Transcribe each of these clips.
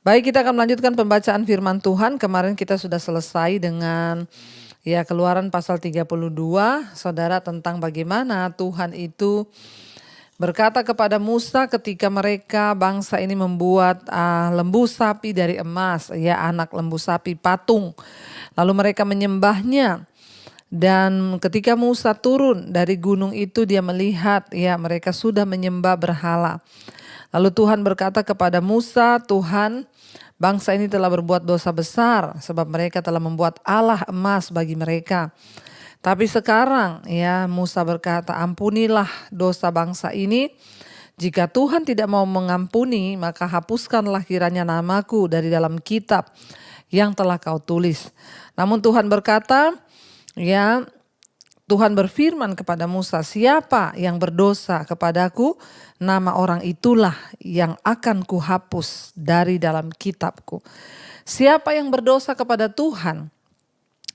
Baik, kita akan melanjutkan pembacaan firman Tuhan. Kemarin kita sudah selesai dengan Keluaran pasal 32, Saudara, tentang bagaimana Tuhan itu berkata kepada Musa ketika mereka bangsa ini membuat lembu sapi dari emas, anak lembu sapi patung. Lalu mereka menyembahnya. Dan ketika Musa turun dari gunung itu, dia melihat mereka sudah menyembah berhala. Lalu Tuhan berkata kepada Musa, Tuhan, bangsa ini telah berbuat dosa besar sebab mereka telah membuat Allah emas bagi mereka. Tapi sekarang Musa berkata, ampunilah dosa bangsa ini. Jika Tuhan tidak mau mengampuni, maka hapuskanlah kiranya namaku dari dalam kitab yang telah kau tulis. Namun Tuhan berkata, Tuhan berfirman kepada Musa, siapa yang berdosa kepadaku, nama orang itulah yang akan kuhapus dari dalam kitabku. Siapa yang berdosa kepada Tuhan,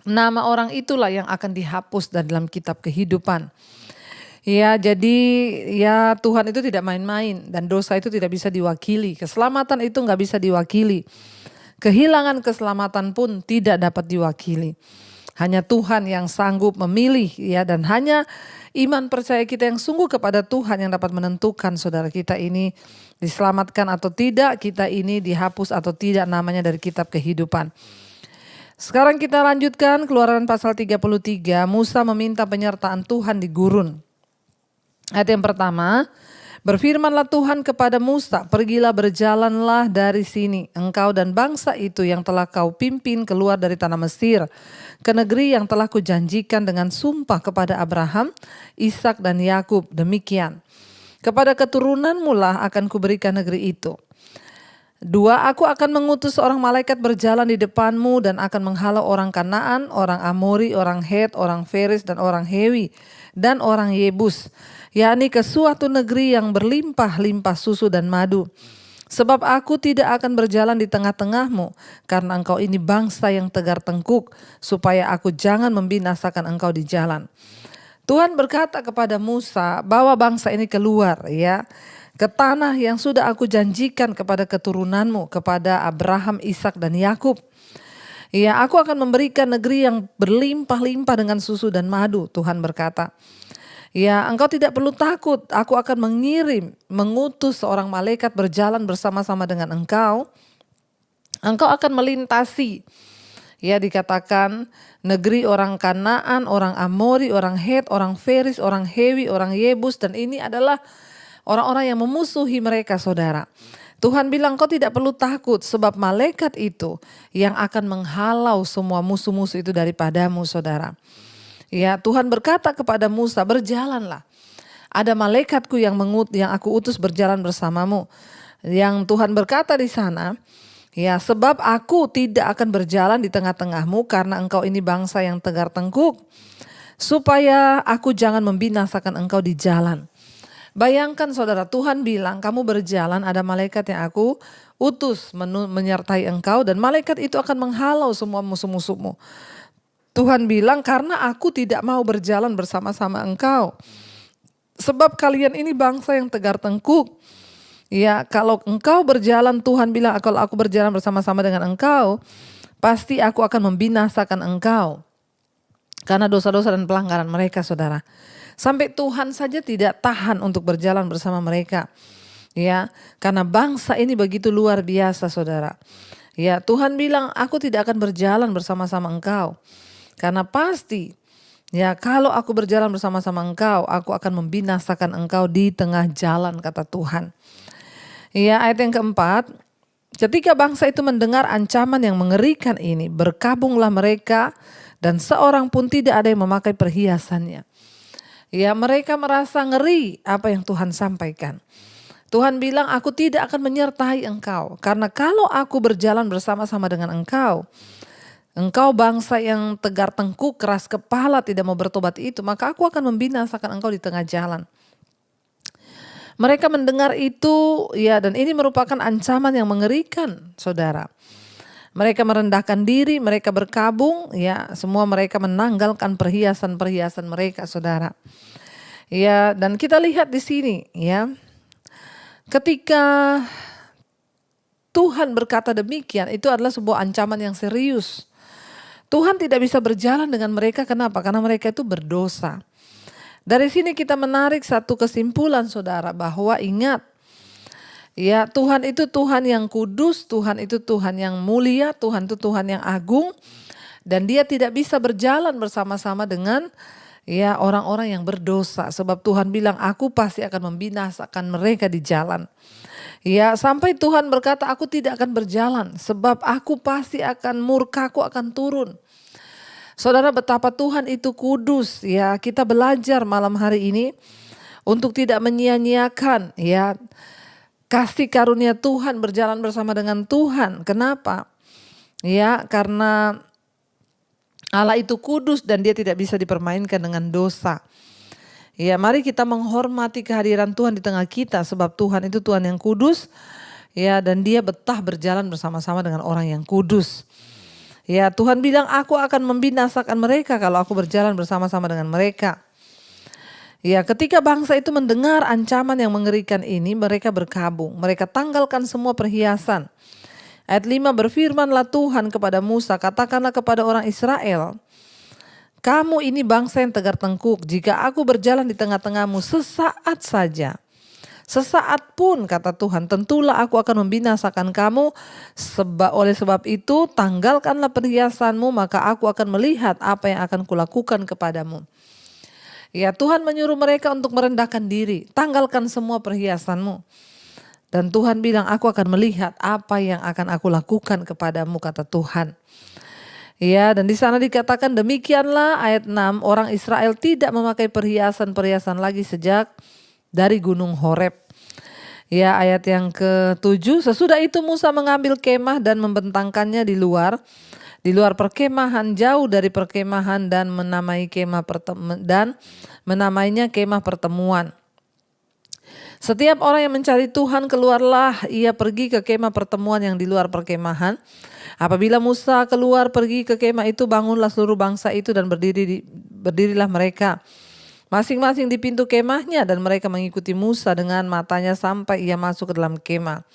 nama orang itulah yang akan dihapus dari dalam kitab kehidupan. Jadi Tuhan itu tidak main-main dan dosa itu tidak bisa diwakili. Keselamatan itu nggak bisa diwakili. Kehilangan keselamatan pun tidak dapat diwakili. Hanya Tuhan yang sanggup memilih dan hanya iman percaya kita yang sungguh kepada Tuhan yang dapat menentukan saudara kita ini diselamatkan atau tidak, kita ini dihapus atau tidak namanya dari kitab kehidupan. Sekarang kita lanjutkan Keluaran pasal 33, Musa meminta penyertaan Tuhan di gurun. Ayat yang pertama, berfirmanlah Tuhan kepada Musa, pergilah berjalanlah dari sini, engkau dan bangsa itu yang telah kau pimpin keluar dari tanah Mesir, ke negeri yang telah kujanjikan dengan sumpah kepada Abraham, Ishak dan Yakub. Demikian, kepada keturunanmu lah akan kuberikan negeri itu. 2, aku akan mengutus seorang malaikat berjalan di depanmu dan akan menghalau orang Kanaan, orang Amori, orang Het, orang Feris dan orang Hewi dan orang Yebus, yakni ke suatu negeri yang berlimpah-limpah susu dan madu. Sebab aku tidak akan berjalan di tengah-tengahmu, karena engkau ini bangsa yang tegar tengkuk, supaya aku jangan membinasakan engkau di jalan. Tuhan berkata kepada Musa, bawa bangsa ini keluar ke tanah yang sudah aku janjikan kepada keturunanmu, kepada Abraham, Ishak dan Yakub. Aku akan memberikan negeri yang berlimpah-limpah dengan susu dan madu, Tuhan berkata. Engkau tidak perlu takut, aku akan mengutus seorang malaikat berjalan bersama-sama dengan engkau. Engkau akan melintasi, dikatakan negeri orang Kanaan, orang Amori, orang Het, orang Feris, orang Hewi, orang Yebus, dan ini adalah orang-orang yang memusuhi mereka, saudara. Tuhan bilang kau tidak perlu takut sebab malaikat itu yang akan menghalau semua musuh-musuh itu daripadamu, saudara. Tuhan berkata kepada Musa, berjalanlah. Ada malaikatku yang aku utus berjalan bersamamu. Yang Tuhan berkata di sana, sebab aku tidak akan berjalan di tengah-tengahmu karena engkau ini bangsa yang tegar tengkuk, supaya aku jangan membinasakan engkau di jalan. Bayangkan saudara, Tuhan bilang kamu berjalan, ada malaikat yang aku utus menyertai engkau dan malaikat itu akan menghalau semua musuh-musuhmu. Tuhan bilang karena aku tidak mau berjalan bersama-sama engkau. Sebab kalian ini bangsa yang tegar tengkuk. Kalau engkau berjalan, Tuhan bilang kalau aku berjalan bersama-sama dengan engkau, pasti aku akan membinasakan engkau. Karena dosa-dosa dan pelanggaran mereka, saudara. Sampai Tuhan saja tidak tahan untuk berjalan bersama mereka. Karena bangsa ini begitu luar biasa, saudara. Tuhan bilang aku tidak akan berjalan bersama-sama engkau. Karena pasti kalau aku berjalan bersama-sama engkau, aku akan membinasakan engkau di tengah jalan, kata Tuhan. Ayat yang keempat, ketika bangsa itu mendengar ancaman yang mengerikan ini, berkabunglah mereka dan seorang pun tidak ada yang memakai perhiasannya. Mereka merasa ngeri apa yang Tuhan sampaikan. Tuhan bilang aku tidak akan menyertai engkau, karena kalau aku berjalan bersama-sama dengan engkau bangsa yang tegar tengkuk, keras kepala, tidak mau bertobat itu, maka aku akan membinasakan engkau di tengah jalan. Mereka mendengar itu, dan ini merupakan ancaman yang mengerikan, saudara. Mereka merendahkan diri, mereka berkabung, semua mereka menanggalkan perhiasan-perhiasan mereka, saudara. Dan kita lihat di sini, ketika Tuhan berkata demikian, itu adalah sebuah ancaman yang serius. Tuhan tidak bisa berjalan dengan mereka, kenapa? Karena mereka itu berdosa. Dari sini kita menarik satu kesimpulan saudara, bahwa ingat, ya Tuhan itu Tuhan yang kudus, Tuhan itu Tuhan yang mulia, Tuhan itu Tuhan yang agung. Dan dia tidak bisa berjalan bersama-sama dengan ya orang-orang yang berdosa. Sebab Tuhan bilang, aku pasti akan membinasakan mereka di jalan. Ya, sampai Tuhan berkata, aku tidak akan berjalan sebab aku pasti akan murkaku akan turun. Saudara, betapa Tuhan itu kudus. Ya, kita belajar malam hari ini untuk tidak menyia-nyiakan ya kasih karunia Tuhan, berjalan bersama dengan Tuhan. Kenapa? Ya, karena Allah itu kudus dan dia tidak bisa dipermainkan dengan dosa. Ya, mari kita menghormati kehadiran Tuhan di tengah kita, sebab Tuhan itu Tuhan yang kudus, ya, dan dia betah berjalan bersama-sama dengan orang yang kudus. Ya, Tuhan bilang, aku akan membinasakan mereka kalau aku berjalan bersama-sama dengan mereka. Ya, ketika bangsa itu mendengar ancaman yang mengerikan ini, mereka berkabung, mereka tanggalkan semua perhiasan. Ayat 5, berfirmanlah Tuhan kepada Musa, katakanlah kepada orang Israel, kamu ini bangsa yang tegar tengkuk, jika aku berjalan di tengah-tengahmu sesaat saja. Sesaat pun kata Tuhan, tentulah aku akan membinasakan kamu. Oleh sebab itu tanggalkanlah perhiasanmu, maka aku akan melihat apa yang akan kulakukan kepadamu. Ya, Tuhan menyuruh mereka untuk merendahkan diri, tanggalkan semua perhiasanmu. Dan Tuhan bilang, aku akan melihat apa yang akan aku lakukan kepadamu, kata Tuhan. Ya, dan di sana dikatakan demikianlah ayat 6, orang Israel tidak memakai perhiasan-perhiasan lagi sejak dari gunung Horeb. Ya, ayat yang ke-7, sesudah itu Musa mengambil kemah dan membentangkannya di luar perkemahan, jauh dari perkemahan, dan menamainya kemah pertemuan. Setiap orang yang mencari Tuhan keluarlah ia pergi ke kemah pertemuan yang di luar perkemahan. Apabila Musa keluar pergi ke kemah itu, bangunlah seluruh bangsa itu dan berdirilah mereka masing-masing di pintu kemahnya, dan mereka mengikuti Musa dengan matanya sampai ia masuk ke dalam kemah.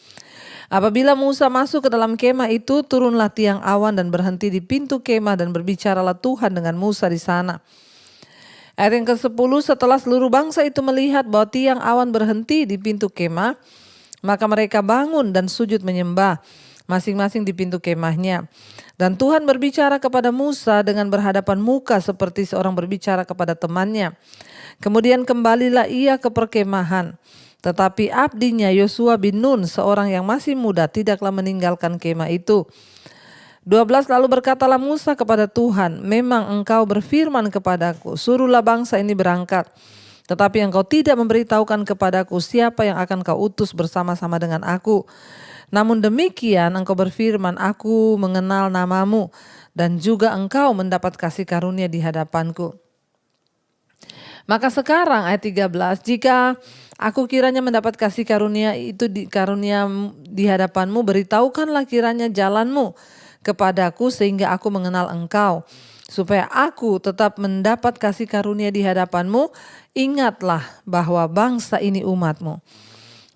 Apabila Musa masuk ke dalam kemah itu, turunlah tiang awan dan berhenti di pintu kemah, dan berbicaralah Tuhan dengan Musa di sana. Ayat yang ke-10, setelah seluruh bangsa itu melihat bahwa tiang awan berhenti di pintu kemah, maka mereka bangun dan sujud menyembah masing-masing di pintu kemahnya. Dan Tuhan berbicara kepada Musa dengan berhadapan muka seperti seorang berbicara kepada temannya. Kemudian kembalilah ia ke perkemahan. Tetapi abdinya Yosua bin Nun, seorang yang masih muda, tidaklah meninggalkan kemah itu. 12, lalu berkatalah Musa kepada Tuhan, memang engkau berfirman kepadaku, suruhlah bangsa ini berangkat. Tetapi engkau tidak memberitahukan kepadaku siapa yang akan kau utus bersama-sama dengan aku. Namun demikian engkau berfirman, aku mengenal namamu, dan juga engkau mendapat kasih karunia di hadapanku. Maka sekarang ayat 13, jika aku kiranya mendapat kasih karunia itu karunia di hadapanmu, beritahukanlah kiranya jalanmu kepadaku sehingga aku mengenal engkau, supaya aku tetap mendapat kasih karunia di hadapanmu. Ingatlah bahwa bangsa ini umatmu.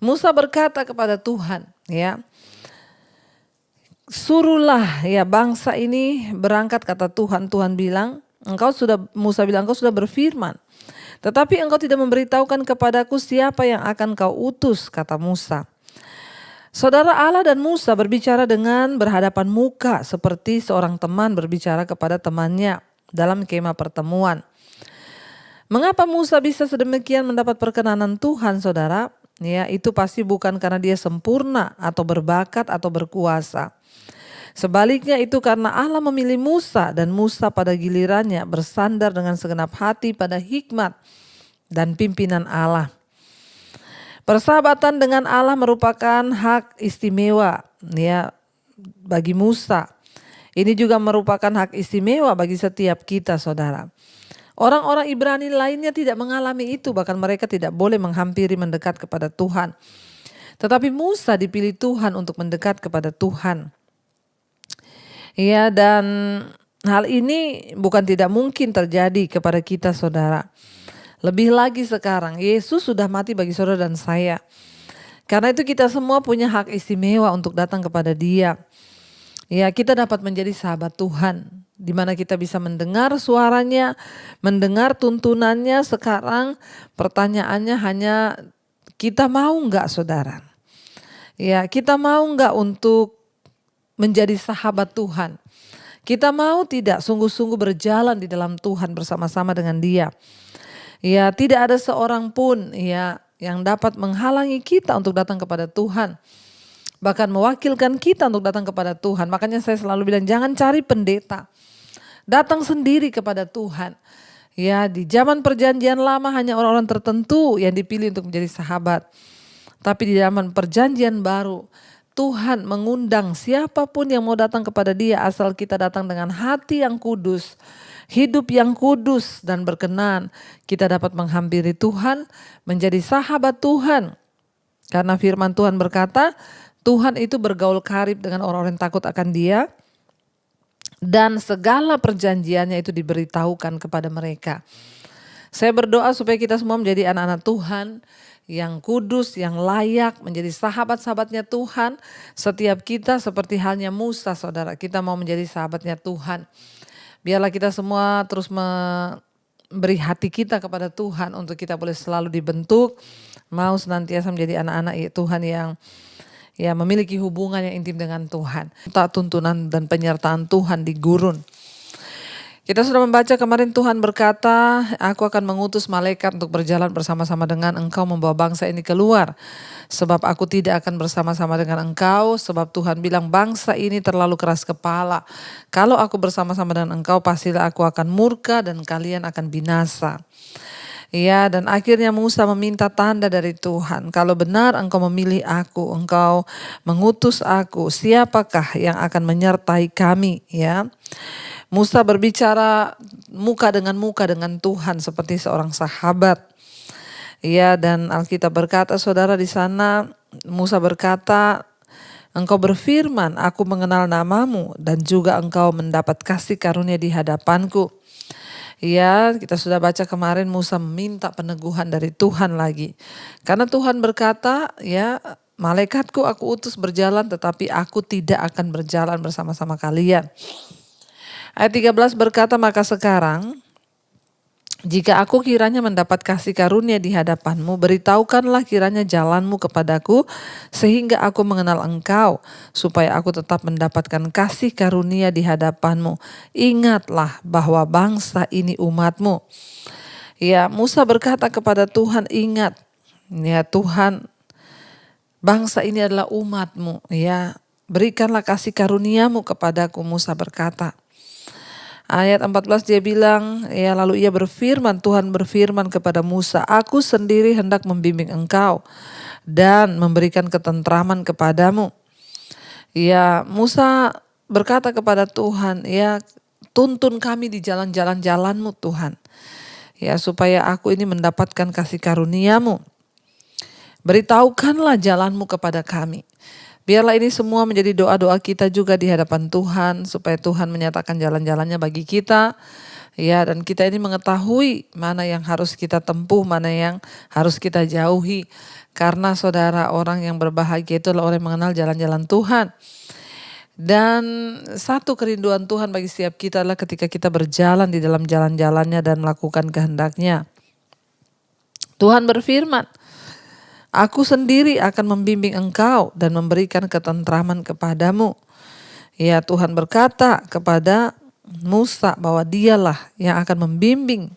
Musa berkata kepada Tuhan, ya, suruhlah ya bangsa ini berangkat, kata Tuhan. Tuhan bilang, Musa bilang, engkau sudah berfirman, tetapi engkau tidak memberitahukan kepadaku siapa yang akan kau utus, kata Musa. Saudara, Allah dan Musa berbicara dengan berhadapan muka seperti seorang teman berbicara kepada temannya dalam kemah pertemuan. Mengapa Musa bisa sedemikian mendapat perkenanan Tuhan, saudara? Ya, itu pasti bukan karena dia sempurna atau berbakat atau berkuasa. Sebaliknya itu karena Allah memilih Musa, dan Musa pada gilirannya bersandar dengan segenap hati pada hikmat dan pimpinan Allah. Persahabatan dengan Allah merupakan hak istimewa ya bagi Musa. Ini juga merupakan hak istimewa bagi setiap kita, saudara. Orang-orang Ibrani lainnya tidak mengalami itu, bahkan mereka tidak boleh menghampiri mendekat kepada Tuhan. Tetapi Musa dipilih Tuhan untuk mendekat kepada Tuhan. Ya, dan hal ini bukan tidak mungkin terjadi kepada kita, saudara. Lebih lagi sekarang, Yesus sudah mati bagi saudara dan saya. Karena itu kita semua punya hak istimewa untuk datang kepada Dia. Ya, kita dapat menjadi sahabat Tuhan, di mana kita bisa mendengar suaranya, mendengar tuntunannya. Sekarang pertanyaannya hanya kita mau enggak, saudara? Ya, kita mau enggak untuk menjadi sahabat Tuhan? Kita mau tidak sungguh-sungguh berjalan di dalam Tuhan bersama-sama dengan Dia? Ya, tidak ada seorang pun ya yang dapat menghalangi kita untuk datang kepada Tuhan. Bahkan mewakilkan kita untuk datang kepada Tuhan. Makanya saya selalu bilang jangan cari pendeta. Datang sendiri kepada Tuhan. Ya, di zaman perjanjian lama hanya orang-orang tertentu yang dipilih untuk menjadi sahabat. Tapi di zaman perjanjian baru, Tuhan mengundang siapapun yang mau datang kepada Dia asal kita datang dengan hati yang kudus, hidup yang kudus dan berkenan. Kita dapat menghampiri Tuhan, menjadi sahabat Tuhan. Karena firman Tuhan berkata, Tuhan itu bergaul karib dengan orang-orang yang takut akan Dia. Dan segala perjanjiannya itu diberitahukan kepada mereka. Saya berdoa supaya kita semua menjadi anak-anak Tuhan yang kudus, yang layak, menjadi sahabat-sahabatnya Tuhan. Setiap kita seperti halnya Musa, saudara, kita mau menjadi sahabatnya Tuhan. Biarlah kita semua terus memberi hati kita kepada Tuhan untuk kita boleh selalu dibentuk, mau senantiasa menjadi anak-anak Tuhan yang memiliki hubungan yang intim dengan Tuhan. Tak tuntunan dan penyertaan Tuhan di gurun. Kita sudah membaca kemarin Tuhan berkata, aku akan mengutus malaikat untuk berjalan bersama-sama dengan engkau membawa bangsa ini keluar. Sebab aku tidak akan bersama-sama dengan engkau, sebab Tuhan bilang bangsa ini terlalu keras kepala. Kalau aku bersama-sama dengan engkau, pastilah aku akan murka dan kalian akan binasa. Ya, dan akhirnya Musa meminta tanda dari Tuhan. Kalau benar engkau memilih aku, engkau mengutus aku, siapakah yang akan menyertai kami? Ya, Musa berbicara muka dengan Tuhan seperti seorang sahabat. Ya, dan Alkitab berkata, saudara, di sana Musa berkata, engkau berfirman, aku mengenal namamu dan juga engkau mendapat kasih karunia di hadapanku. Ya, kita sudah baca kemarin Musa meminta peneguhan dari Tuhan lagi. Karena Tuhan berkata, ya, malaikatku aku utus berjalan tetapi aku tidak akan berjalan bersama-sama kalian. Ayat 13 berkata, maka sekarang jika aku kiranya mendapat kasih karunia di hadapanmu, beritahukanlah kiranya jalanmu kepadaku sehingga aku mengenal engkau, supaya aku tetap mendapatkan kasih karunia di hadapanmu. Ingatlah bahwa bangsa ini umatmu. Ya, Musa berkata kepada Tuhan, ingat, ya Tuhan, bangsa ini adalah umatmu. Ya, berikanlah kasih karuniamu kepadaku, Musa berkata. Ayat 14 dia bilang, ya lalu ia berfirman, Tuhan berfirman kepada Musa, aku sendiri hendak membimbing engkau dan memberikan ketentraman kepadamu. Ya, Musa berkata kepada Tuhan, ya tuntun kami di jalan-jalan-jalanmu Tuhan. Ya, supaya aku ini mendapatkan kasih karuniamu. Beritahukanlah jalanmu kepada kami. Biarlah ini semua menjadi doa-doa kita juga di hadapan Tuhan, supaya Tuhan menyatakan jalan-jalannya bagi kita. Ya, dan kita ini mengetahui mana yang harus kita tempuh, mana yang harus kita jauhi. Karena saudara, orang yang berbahagia itu adalah orang yang mengenal jalan-jalan Tuhan. Dan satu kerinduan Tuhan bagi setiap kita adalah ketika kita berjalan di dalam jalan-jalannya dan melakukan kehendak-Nya. Tuhan berfirman, aku sendiri akan membimbing engkau dan memberikan ketentraman kepadamu. Ya, Tuhan berkata kepada Musa bahwa dialah yang akan membimbing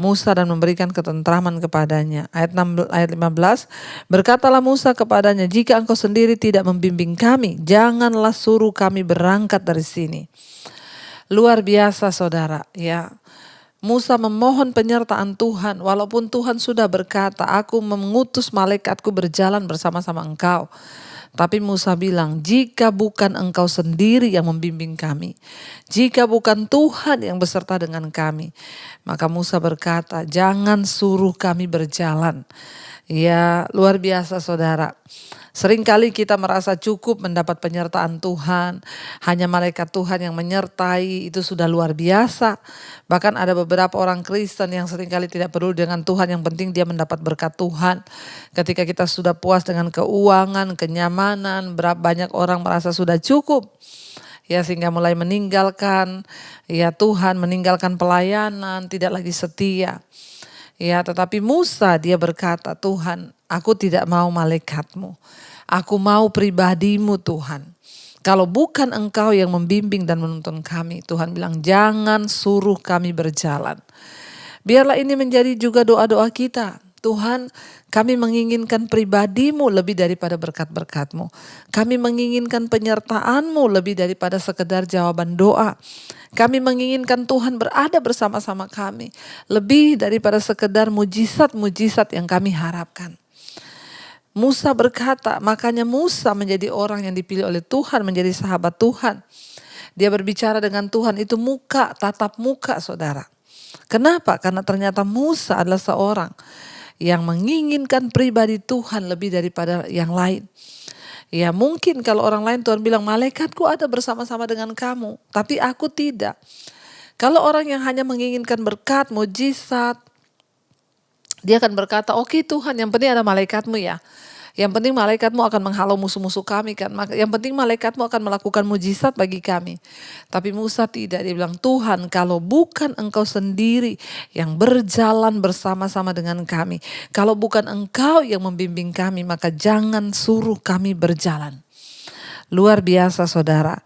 Musa dan memberikan ketentraman kepadanya. Ayat 15, berkatalah Musa kepadanya, jika engkau sendiri tidak membimbing kami, janganlah suruh kami berangkat dari sini. Luar biasa saudara, ya. Musa memohon penyertaan Tuhan, walaupun Tuhan sudah berkata, aku mengutus malaikatku berjalan bersama-sama engkau. Tapi Musa bilang, jika bukan engkau sendiri yang membimbing kami, jika bukan Tuhan yang beserta dengan kami, maka Musa berkata, jangan suruh kami berjalan. Ya, luar biasa saudara. Seringkali kita merasa cukup mendapat penyertaan Tuhan. Hanya malaikat Tuhan yang menyertai, itu sudah luar biasa. Bahkan ada beberapa orang Kristen yang seringkali tidak perlu dengan Tuhan, yang penting dia mendapat berkat Tuhan. Ketika kita sudah puas dengan keuangan, kenyamanan, banyak orang merasa sudah cukup. Ya, sehingga mulai meninggalkan ya Tuhan, meninggalkan pelayanan, tidak lagi setia. Ya, tetapi Musa dia berkata, Tuhan, aku tidak mau malaikatmu. Aku mau pribadimu Tuhan. Kalau bukan engkau yang membimbing dan menuntun kami, Tuhan bilang jangan suruh kami berjalan. Biarlah ini menjadi juga doa-doa kita. Tuhan, kami menginginkan pribadimu lebih daripada berkat-berkatmu. Kami menginginkan penyertaanmu lebih daripada sekedar jawaban doa. Kami menginginkan Tuhan berada bersama-sama kami. Lebih daripada sekedar mujizat-mujizat yang kami harapkan. Musa berkata, makanya Musa menjadi orang yang dipilih oleh Tuhan, menjadi sahabat Tuhan. Dia berbicara dengan Tuhan itu muka, tatap muka saudara. Kenapa? Karena ternyata Musa adalah seorang yang menginginkan pribadi Tuhan lebih daripada yang lain. Ya mungkin kalau orang lain Tuhan bilang malaikatku ada bersama-sama dengan kamu, tapi aku tidak. Kalau orang yang hanya menginginkan berkat, mujizat, dia akan berkata, oke Tuhan, yang penting ada malaikatmu ya. Yang penting malaikatmu akan menghalau musuh-musuh kami kan. Yang penting malaikatmu akan melakukan mujizat bagi kami. Tapi Musa tidak, dia bilang Tuhan kalau bukan engkau sendiri yang berjalan bersama-sama dengan kami. Kalau bukan engkau yang membimbing kami maka jangan suruh kami berjalan. Luar biasa saudara.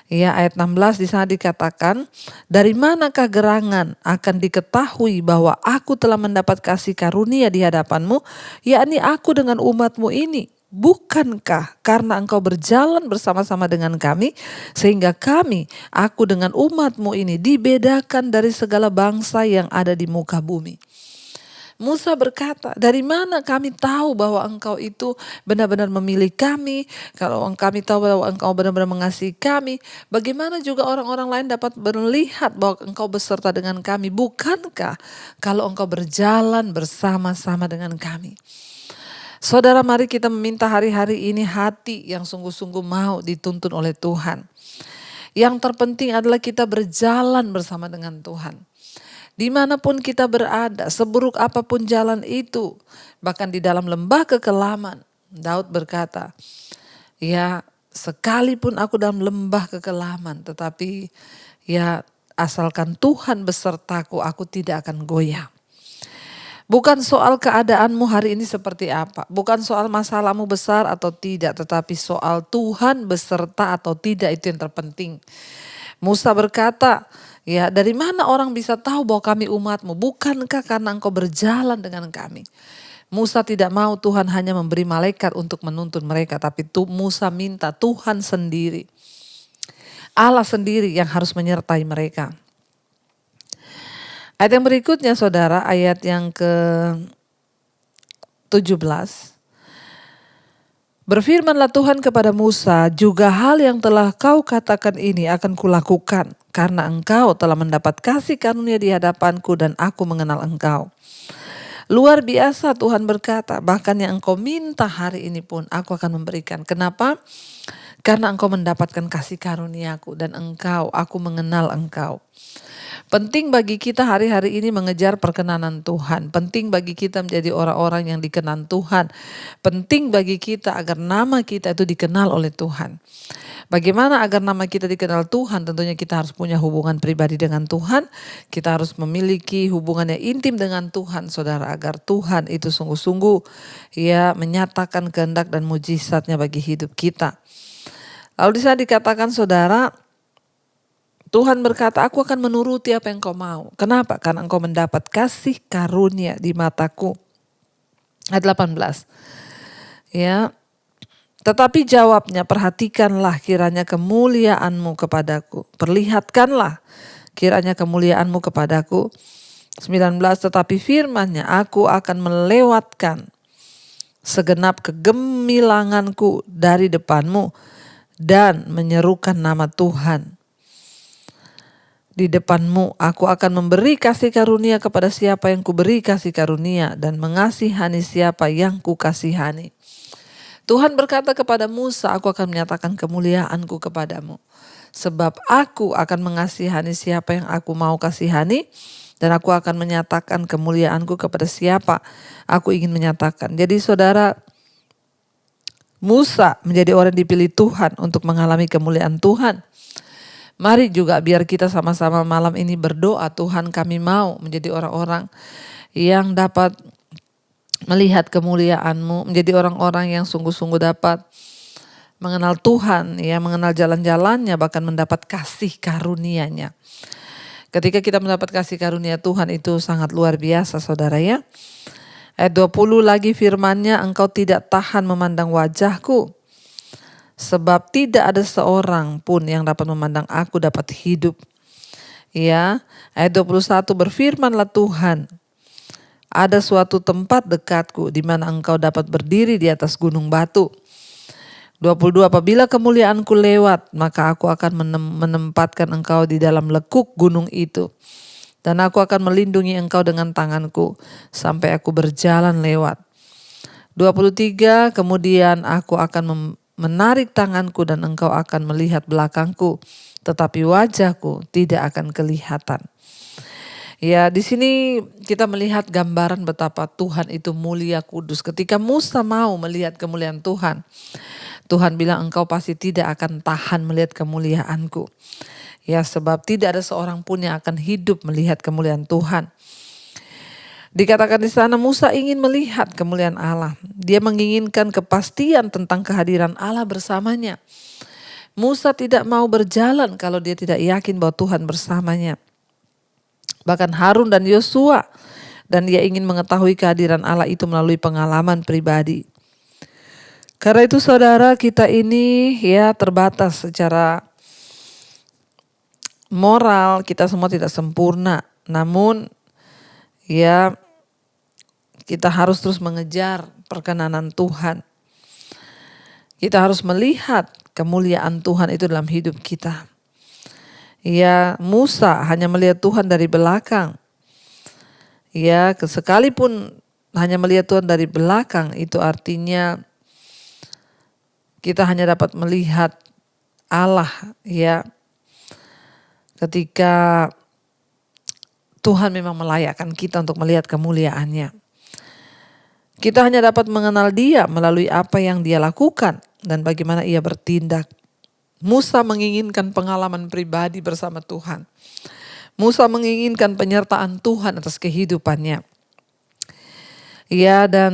Ya, ayat 16 di sana dikatakan, dari manakah gerangan akan diketahui bahwa aku telah mendapat kasih karunia di hadapanmu, yakni aku dengan umatmu ini. Bukankah karena engkau berjalan bersama-sama dengan kami, sehingga kami, aku dengan umatmu ini dibedakan dari segala bangsa yang ada di muka bumi. Musa berkata, dari mana kami tahu bahwa engkau itu benar-benar memilih kami, kalau kami tahu bahwa engkau benar-benar mengasihi kami, bagaimana juga orang-orang lain dapat melihat bahwa engkau beserta dengan kami, bukankah kalau engkau berjalan bersama-sama dengan kami. Saudara, mari kita meminta hari-hari ini hati yang sungguh-sungguh mau dituntun oleh Tuhan. Yang terpenting adalah kita berjalan bersama dengan Tuhan. Dimanapun kita berada, seburuk apapun jalan itu, bahkan di dalam lembah kekelaman, Daud berkata, ya sekalipun aku dalam lembah kekelaman, tetapi ya asalkan Tuhan besertaku, aku tidak akan goyah. Bukan soal keadaanmu hari ini seperti apa, bukan soal masalahmu besar atau tidak, tetapi soal Tuhan beserta atau tidak, itu yang terpenting. Musa berkata, ya dari mana orang bisa tahu bahwa kami umatmu? Bukankah karena engkau berjalan dengan kami? Musa tidak mau Tuhan hanya memberi malaikat untuk menuntun mereka, tapi Musa minta Tuhan sendiri. Allah sendiri yang harus menyertai mereka. Ayat yang berikutnya saudara, ayat yang ke-17. Berfirmanlah Tuhan kepada Musa, juga hal yang telah kau katakan ini akan kulakukan, karena engkau telah mendapat kasih karunia di hadapanku dan aku mengenal engkau. Luar biasa Tuhan berkata, bahkan yang engkau minta hari ini pun aku akan memberikan. Kenapa? Karena engkau mendapatkan kasih karuniaku dan aku mengenal engkau. Penting bagi kita hari-hari ini mengejar perkenanan Tuhan. Penting bagi kita menjadi orang-orang yang dikenal Tuhan. Penting bagi kita agar nama kita itu dikenal oleh Tuhan. Bagaimana agar nama kita dikenal Tuhan? Tentunya kita harus punya hubungan pribadi dengan Tuhan. Kita harus memiliki hubungan yang intim dengan Tuhan, saudara. Agar Tuhan itu sungguh-sungguh ya menyatakan kehendak dan mujizatnya bagi hidup kita. Lalu di sana dikatakan saudara, Tuhan berkata, aku akan menuruti apa yang kau mau. Kenapa? Karena engkau mendapat kasih karunia di mataku. Ayat 18. Ya. Tetapi jawabnya, perhatikanlah kiranya kemuliaanmu kepadaku. Perlihatkanlah kiranya kemuliaanmu kepadaku. 19. Tetapi firman-Nya, aku akan melewatkan segenap kegemilanganku dari depanmu dan menyerukan nama Tuhan. di depanmu. Aku akan memberi kasih karunia kepada siapa yang kuberi kasih karunia, dan mengasihani siapa yang kukasihani. Tuhan berkata kepada Musa, aku akan menyatakan kemuliaanku kepadamu. Sebab aku akan mengasihani siapa yang aku mau kasihani, dan aku akan menyatakan kemuliaanku kepada siapa aku ingin menyatakan. Jadi saudara, Musa menjadi orang dipilih Tuhan untuk mengalami kemuliaan Tuhan. Mari juga biar kita sama-sama malam ini berdoa, Tuhan kami mau menjadi orang-orang yang dapat melihat kemuliaan-Mu, menjadi orang-orang yang sungguh-sungguh dapat mengenal Tuhan, ya, mengenal jalan-jalannya, bahkan mendapat kasih karunia-Nya. Ketika kita mendapat kasih karunia Tuhan itu sangat luar biasa saudara ya. Ayat 20 lagi firman-Nya, engkau tidak tahan memandang wajahku, sebab tidak ada seorang pun yang dapat memandang aku dapat hidup. Ya, ayat 21 berfirmanlah Tuhan, ada suatu tempat dekatku di mana engkau dapat berdiri di atas gunung batu. 22 apabila kemuliaanku lewat, maka aku akan menempatkan engkau di dalam lekuk gunung itu. Dan aku akan melindungi engkau dengan tanganku sampai aku berjalan lewat. 23 kemudian aku akan menarik tanganku dan engkau akan melihat belakangku, tetapi wajahku tidak akan kelihatan. Ya, di sini kita melihat gambaran betapa Tuhan itu mulia kudus. Ketika Musa mau melihat kemuliaan Tuhan, Tuhan bilang engkau pasti tidak akan tahan melihat kemuliaanku. Ya, sebab tidak ada seorang pun yang akan hidup melihat kemuliaan Tuhan. Dikatakan di sana Musa ingin melihat kemuliaan Allah. Dia menginginkan kepastian tentang kehadiran Allah bersamanya. Musa tidak mau berjalan kalau dia tidak yakin bahwa Tuhan bersamanya. Bahkan Harun dan Yosua, dan dia ingin mengetahui kehadiran Allah itu melalui pengalaman pribadi. Karena itu saudara, kita ini ya terbatas secara moral, kita semua tidak sempurna. Namun ya kita harus terus mengejar perkenanan Tuhan. Kita harus melihat kemuliaan Tuhan itu dalam hidup kita. Ya, Musa hanya melihat Tuhan dari belakang. Ya, sekalipun hanya melihat Tuhan dari belakang, itu artinya kita hanya dapat melihat Allah, ya. Ketika Tuhan memang melayakkan kita untuk melihat kemuliaan-Nya. Kita hanya dapat mengenal Dia melalui apa yang Dia lakukan dan bagaimana Ia bertindak. Musa menginginkan pengalaman pribadi bersama Tuhan. Musa menginginkan penyertaan Tuhan atas kehidupannya. Ya, dan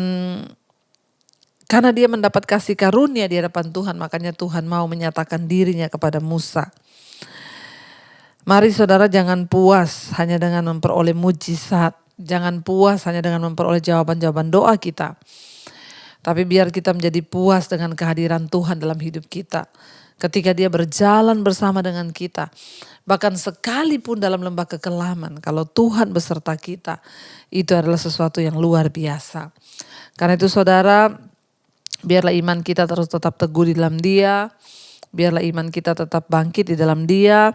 karena dia mendapat kasih karunia di hadapan Tuhan, makanya Tuhan mau menyatakan dirinya kepada Musa. Mari saudara, jangan puas hanya dengan memperoleh mujizat. Jangan puas hanya dengan memperoleh jawaban-jawaban doa kita. Tapi biar kita menjadi puas dengan kehadiran Tuhan dalam hidup kita. Ketika Dia berjalan bersama dengan kita. Bahkan sekalipun dalam lembah kekelaman, kalau Tuhan beserta kita, itu adalah sesuatu yang luar biasa. Karena itu saudara, biarlah iman kita terus tetap teguh di dalam Dia. Biarlah iman kita tetap bangkit di dalam Dia.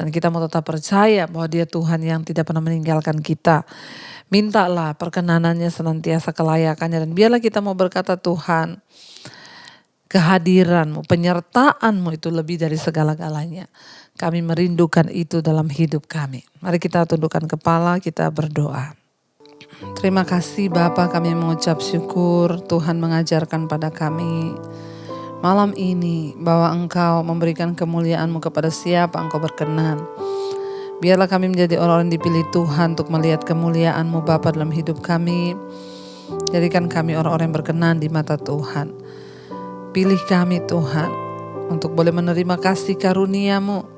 Dan kita mau tetap percaya bahwa Dia Tuhan yang tidak pernah meninggalkan kita. Mintalah perkenanannya senantiasa kelayakannya. Dan biarlah kita mau berkata, Tuhan, kehadiran-Mu, penyertaan-Mu itu lebih dari segala-galanya. Kami merindukan itu dalam hidup kami. Mari kita tundukkan kepala, kita berdoa. Terima kasih Bapa, kami mengucap syukur Tuhan mengajarkan pada kami malam ini bahwa Engkau memberikan kemuliaan-Mu kepada siapa Engkau berkenan. Biarlah kami menjadi orang-orang dipilih Tuhan untuk melihat kemuliaan-Mu Bapa dalam hidup kami. Jadikan kami orang-orang yang berkenan di mata Tuhan. Pilih kami Tuhan untuk boleh menerima kasih karunia-Mu.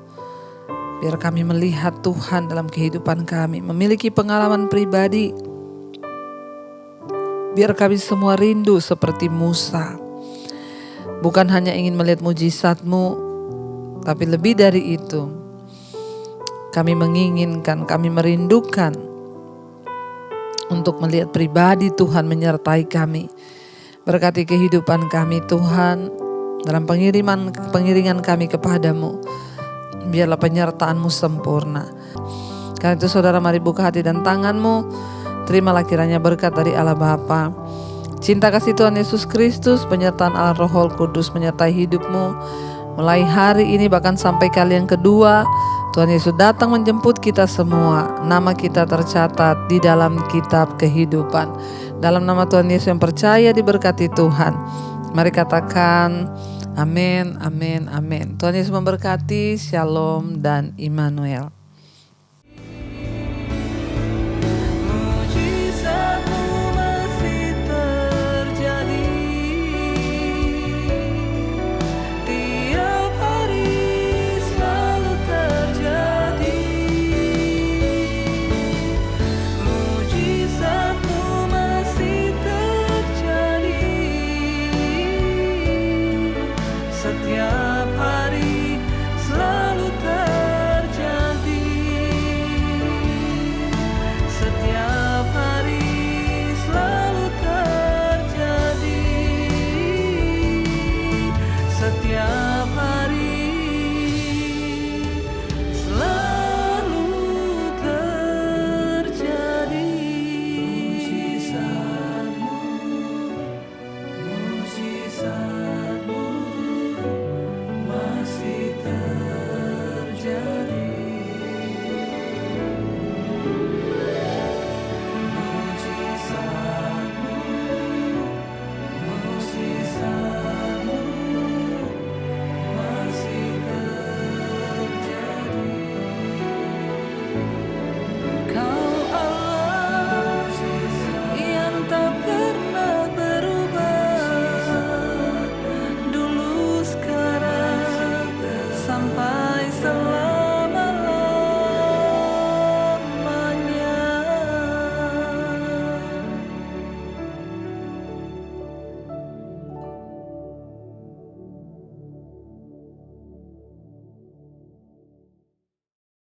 Biar kami melihat Tuhan dalam kehidupan kami, memiliki pengalaman pribadi. Biar kami semua rindu seperti Musa. Bukan hanya ingin melihat mujizat-Mu, tapi lebih dari itu, kami menginginkan, kami merindukan untuk melihat pribadi Tuhan menyertai kami. Berkati kehidupan kami Tuhan, dalam pengiringan kami kepadamu. Biarlah penyertaan-Mu sempurna. Karena itu saudara, mari buka hati dan tanganmu. Terimalah kiranya berkat dari Allah Bapa, cinta kasih Tuhan Yesus Kristus, penyertaan Allah Roh Kudus menyertai hidupmu. Mulai hari ini bahkan sampai kali yang kedua, Tuhan Yesus datang menjemput kita semua. Nama kita tercatat di dalam kitab kehidupan. Dalam nama Tuhan Yesus yang percaya diberkati Tuhan. Mari katakan amin, amin, amin. Tuhan Yesus memberkati. Shalom dan Immanuel.